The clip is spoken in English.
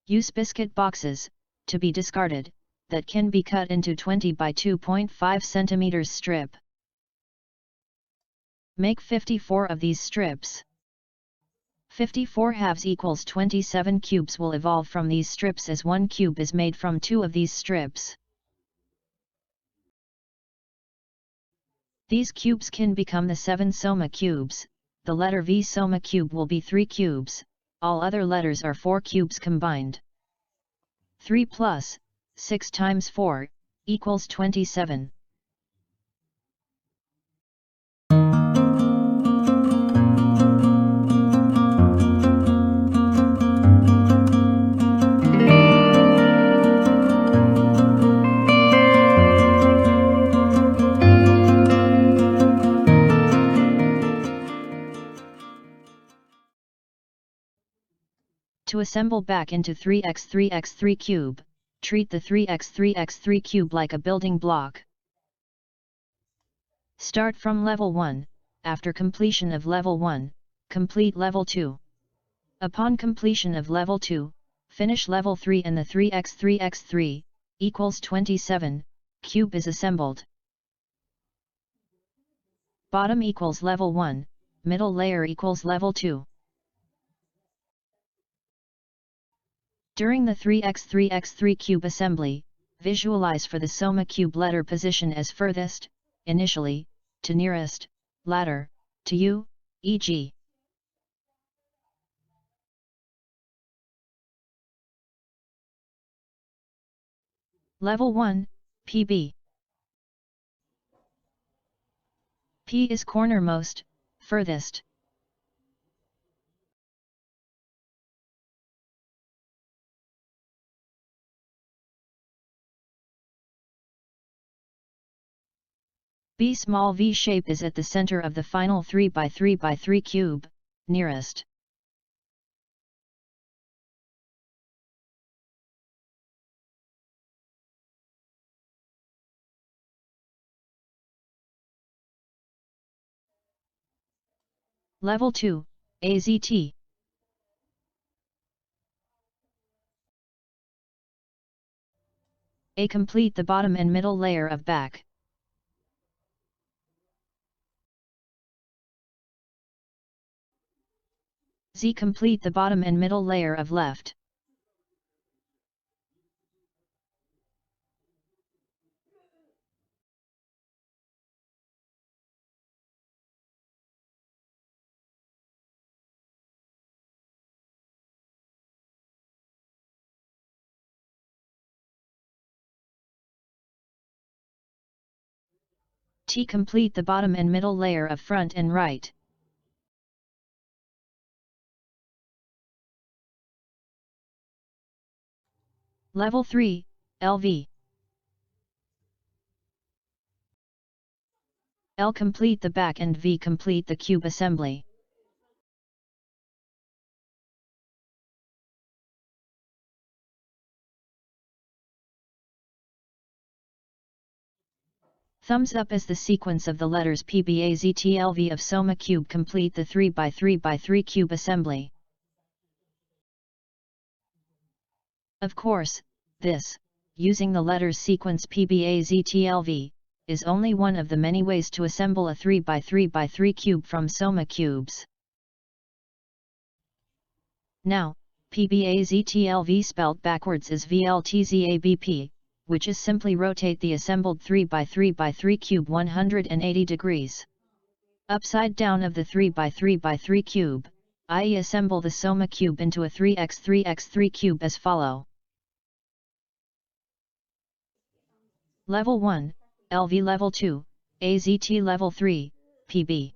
Use biscuit boxes, to be discarded, that can be cut into 20 by 2.5 cm strip. Make 54 of these strips. 54 halves equals 27 cubes will evolve from these strips, as 1 cube is made from 2 of these strips. These cubes can become the 7 soma cubes. The letter V soma cube will be 3 cubes, all other letters are 4 cubes combined. 3 plus 6 times 4 equals 27. To assemble back into 3x3x3 cube, treat the 3x3x3 cube like a building block. Start from level 1, after completion of level 1, complete level 2. Upon completion of level 2, finish level 3 and the 3x3x3, equals 27, cube is assembled. Bottom equals level 1, middle layer equals level 2. During the 3x3x3 cube assembly, visualize for the soma cube letter position as furthest, initially, to nearest, latter, to you, e.g. Level 1, PB. P is cornermost, furthest. B small V shape is at the center of the final 3x3x3 cube, nearest. Level 2, AZT. A complete the bottom and middle layer of back. Z complete the bottom and middle layer of left. T complete the bottom and middle layer of front and right. Level 3, LV. L complete the back and V complete the cube assembly. Thumbs up as the sequence of the letters PBAZTLV of soma cube complete the 3x3x3 cube assembly. Of course, this, using the letters sequence PBAZTLV, is only one of the many ways to assemble a 3x3x3 cube from soma cubes. Now, PBAZTLV spelt backwards is VLTZABP, which is simply rotate the assembled 3x3x3 cube 180 degrees. Upside down of the 3x3x3 cube, i.e. assemble the soma cube into a 3x3x3 cube as follow. Level 1, LV Level 2, AZT Level 3, PB.